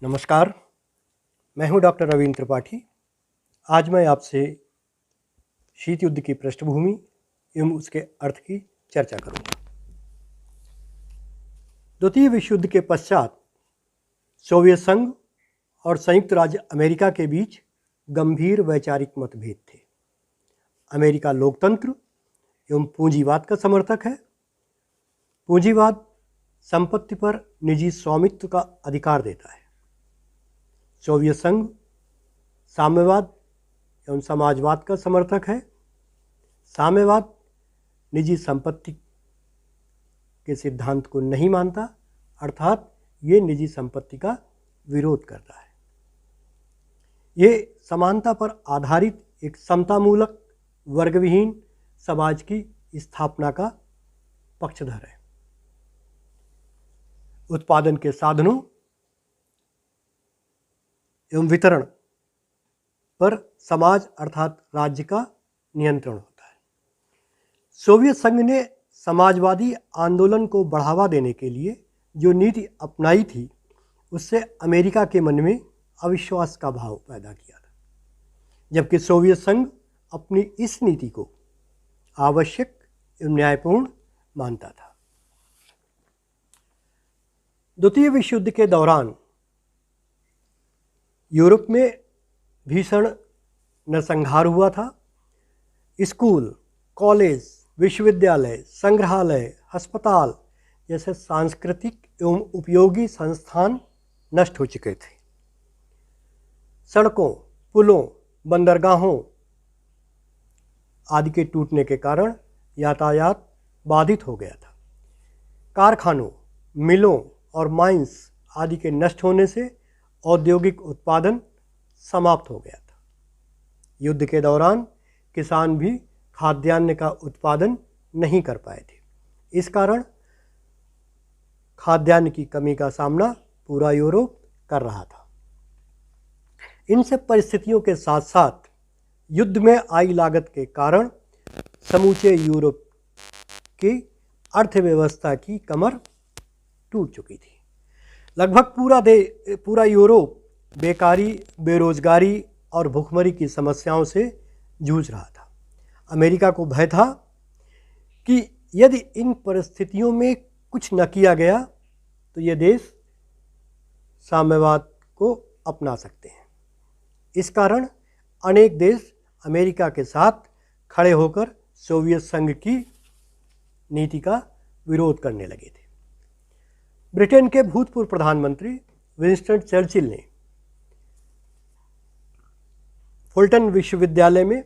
नमस्कार, मैं हूं डॉक्टर रवींद्र त्रिपाठी। आज मैं आपसे शीत युद्ध की पृष्ठभूमि एवं उसके अर्थ की चर्चा करूंगा। द्वितीय विश्व युद्ध के पश्चात सोवियत संघ और संयुक्त राज्य अमेरिका के बीच गंभीर वैचारिक मतभेद थे। अमेरिका लोकतंत्र एवं पूंजीवाद का समर्थक है। पूंजीवाद संपत्ति पर निजी स्वामित्व का अधिकार देता है। सोवियत संघ साम्यवाद एवं समाजवाद का समर्थक है। साम्यवाद निजी संपत्ति के सिद्धांत को नहीं मानता, अर्थात ये निजी संपत्ति का विरोध करता है। ये समानता पर आधारित एक समतामूलक वर्गविहीन समाज की स्थापना का पक्षधर है। उत्पादन के साधनों एवं वितरण पर समाज अर्थात राज्य का नियंत्रण होता है। सोवियत संघ ने समाजवादी आंदोलन को बढ़ावा देने के लिए जो नीति अपनाई थी, उससे अमेरिका के मन में अविश्वास का भाव पैदा किया था, जबकि सोवियत संघ अपनी इस नीति को आवश्यक एवं न्यायपूर्ण मानता था। द्वितीय विश्व युद्ध के दौरान यूरोप में भीषण नरसंहार हुआ था। स्कूल, कॉलेज, विश्वविद्यालय, संग्रहालय, अस्पताल जैसे सांस्कृतिक एवं उपयोगी संस्थान नष्ट हो चुके थे। सड़कों, पुलों, बंदरगाहों आदि के टूटने के कारण यातायात बाधित हो गया था। कारखानों, मिलों और माइंस आदि के नष्ट होने से औद्योगिक उत्पादन समाप्त हो गया था। युद्ध के दौरान किसान भी खाद्यान्न का उत्पादन नहीं कर पाए थे। इस कारण खाद्यान्न की कमी का सामना पूरा यूरोप कर रहा था। इन सब परिस्थितियों के साथ साथ युद्ध में आई लागत के कारण समूचे यूरोप की अर्थव्यवस्था की कमर टूट चुकी थी। लगभग पूरा यूरोप बेकारी, बेरोजगारी और भूखमरी की समस्याओं से जूझ रहा था। अमेरिका को भय था कि यदि इन परिस्थितियों में कुछ न किया गया तो ये देश साम्यवाद को अपना सकते हैं। इस कारण अनेक देश अमेरिका के साथ खड़े होकर सोवियत संघ की नीति का विरोध करने लगे थे। ब्रिटेन के भूतपूर्व प्रधानमंत्री विंस्टन चर्चिल ने फुलटन विश्वविद्यालय में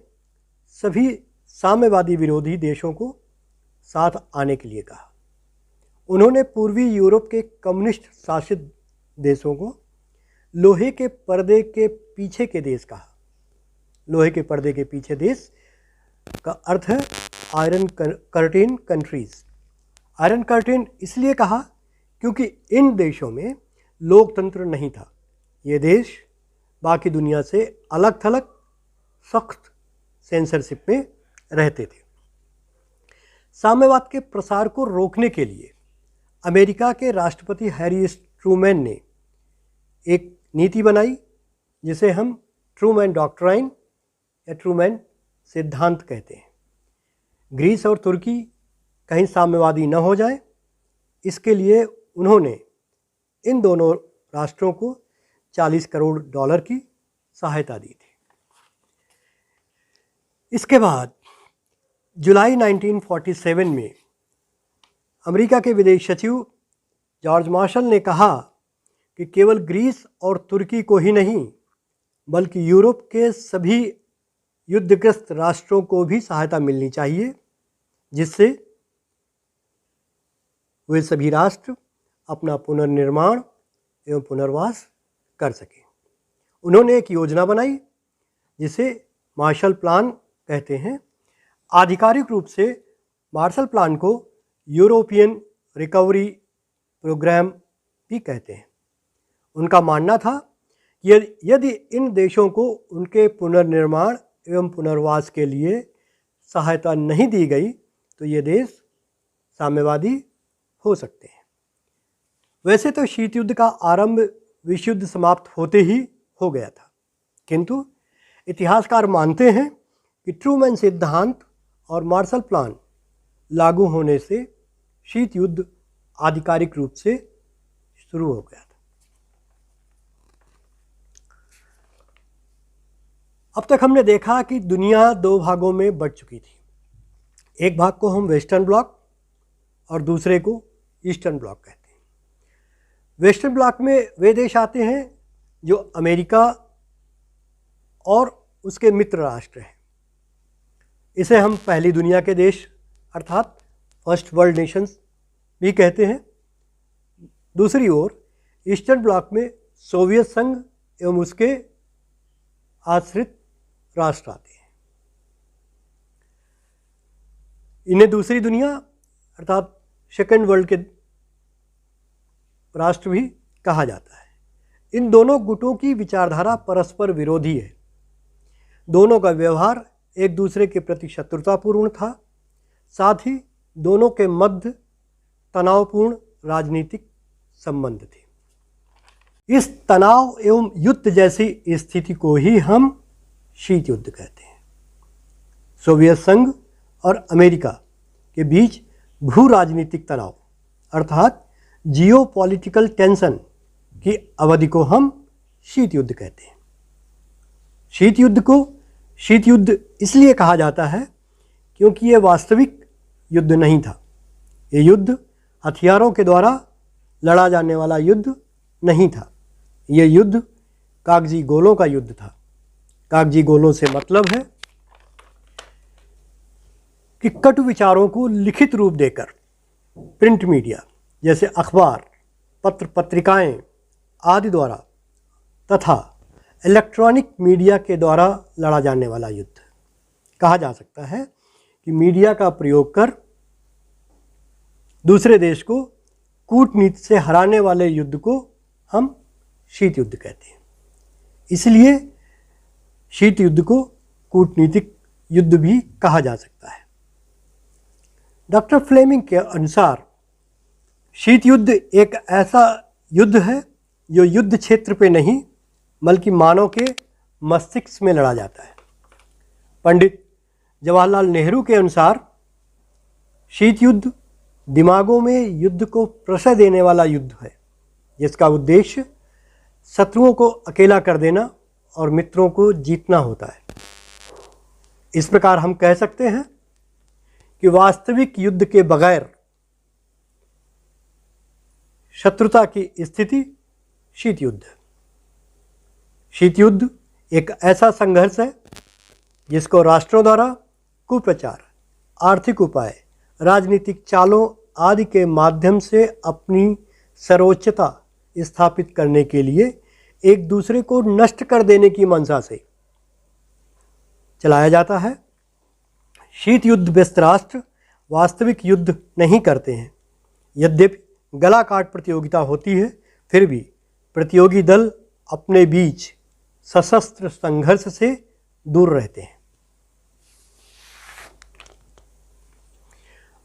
सभी साम्यवादी विरोधी देशों को साथ आने के लिए कहा। उन्होंने पूर्वी यूरोप के कम्युनिस्ट शासित देशों को लोहे के पर्दे के पीछे के देश कहा। लोहे के पर्दे के पीछे देश का अर्थ है iron curtain countries. Iron curtain इसलिए कहा क्योंकि इन देशों में लोकतंत्र नहीं था। ये देश बाकी दुनिया से अलग थलग सख्त सेंसरशिप में रहते थे। साम्यवाद के प्रसार को रोकने के लिए अमेरिका के राष्ट्रपति हैरी ट्रूमैन ने एक नीति बनाई, जिसे हम ट्रूमैन डॉक्ट्राइन या ट्रूमैन सिद्धांत कहते हैं। ग्रीस और तुर्की कहीं साम्यवादी न हो जाए, इसके लिए उन्होंने इन दोनों राष्ट्रों को $40 करोड़ की सहायता दी थी। इसके बाद जुलाई 1947 में अमेरिका के विदेश सचिव जॉर्ज मार्शल ने कहा कि केवल ग्रीस और तुर्की को ही नहीं, बल्कि यूरोप के सभी युद्धग्रस्त राष्ट्रों को भी सहायता मिलनी चाहिए, जिससे वे सभी राष्ट्र अपना पुनर्निर्माण एवं पुनर्वास कर सकें। उन्होंने एक योजना बनाई जिसे मार्शल प्लान कहते हैं। आधिकारिक रूप से मार्शल प्लान को यूरोपियन रिकवरी प्रोग्राम भी कहते हैं। उनका मानना था कि यदि इन देशों को उनके पुनर्निर्माण एवं पुनर्वास के लिए सहायता नहीं दी गई तो ये देश साम्यवादी हो सकते हैं। वैसे तो शीत युद्ध का आरंभ विश्व युद्ध समाप्त होते ही हो गया था, किंतु इतिहासकार मानते हैं कि ट्रूमैन सिद्धांत और मार्शल प्लान लागू होने से शीत युद्ध आधिकारिक रूप से शुरू हो गया था। अब तक हमने देखा कि दुनिया दो भागों में बंट चुकी थी। एक भाग को हम वेस्टर्न ब्लॉक और दूसरे को ईस्टर्न ब्लॉक कहते हैं। वेस्टर्न ब्लॉक में वे देश आते हैं जो अमेरिका और उसके मित्र राष्ट्र हैं। इसे हम पहली दुनिया के देश अर्थात फर्स्ट वर्ल्ड नेशंस भी कहते हैं। दूसरी ओर ईस्टर्न ब्लॉक में सोवियत संघ एवं उसके आश्रित राष्ट्र आते हैं। इन्हें दूसरी दुनिया अर्थात सेकेंड वर्ल्ड के राष्ट्र भी कहा जाता है। इन दोनों गुटों की विचारधारा परस्पर विरोधी है। दोनों का व्यवहार एक दूसरे के प्रति शत्रुतापूर्ण था। साथ ही दोनों के मध्य तनावपूर्ण राजनीतिक संबंध थे। इस तनाव एवं युद्ध जैसी स्थिति को ही हम शीत युद्ध कहते हैं। सोवियत संघ और अमेरिका के बीच भू राजनीतिक तनाव अर्थात जियोपॉलिटिकल टेंशन की अवधि को हम शीत युद्ध कहते हैं। शीत युद्ध को शीत युद्ध इसलिए कहा जाता है क्योंकि ये वास्तविक युद्ध नहीं था। ये युद्ध हथियारों के द्वारा लड़ा जाने वाला युद्ध नहीं था। ये युद्ध कागजी गोलों का युद्ध था। कागजी गोलों से मतलब है कि कटु विचारों को लिखित रूप देकर प्रिंट मीडिया जैसे अखबार, पत्र पत्रिकाएं आदि द्वारा तथा इलेक्ट्रॉनिक मीडिया के द्वारा लड़ा जाने वाला युद्ध कहा जा सकता है कि मीडिया का प्रयोग कर दूसरे देश को कूटनीति से हराने वाले युद्ध को हम शीत युद्ध कहते हैं। इसलिए शीत युद्ध को कूटनीतिक युद्ध भी कहा जा सकता है। डॉक्टर फ्लेमिंग के अनुसार शीत युद्ध एक ऐसा युद्ध है जो युद्ध क्षेत्र पे नहीं बल्कि मानव के मस्तिष्क में लड़ा जाता है। पंडित जवाहरलाल नेहरू के अनुसार शीत युद्ध दिमागों में युद्ध को प्रश्रय देने वाला युद्ध है, जिसका उद्देश्य शत्रुओं को अकेला कर देना और मित्रों को जीतना होता है। इस प्रकार हम कह सकते हैं कि वास्तविक युद्ध के बगैर शत्रुता की स्थिति शीत युद्ध है। शीत युद्ध एक ऐसा संघर्ष है जिसको राष्ट्रों द्वारा कुप्रचार, आर्थिक उपाय, राजनीतिक चालों आदि के माध्यम से अपनी सर्वोच्चता स्थापित करने के लिए एक दूसरे को नष्ट कर देने की मंशा से चलाया जाता है। शीत युद्ध व्यस्त राष्ट्र वास्तविक युद्ध नहीं करते हैं। यद्यपि गला काट प्रतियोगिता होती है, फिर भी प्रतियोगी दल अपने बीच सशस्त्र संघर्ष से दूर रहते हैं।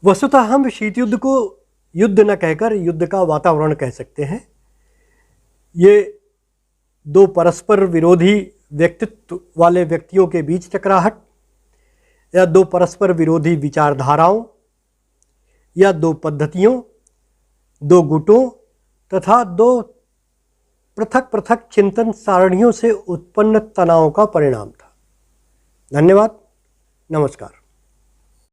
वस्तुतः हम शीत युद्ध को युद्ध न कहकर युद्ध का वातावरण कह सकते हैं। ये दो परस्पर विरोधी व्यक्तित्व वाले व्यक्तियों के बीच टकराहट या दो परस्पर विरोधी विचारधाराओं या दो पद्धतियों, दो गुटों तथा दो पृथक पृथक चिंतन सारणियों से उत्पन्न तनाव का परिणाम था। धन्यवाद। नमस्कार।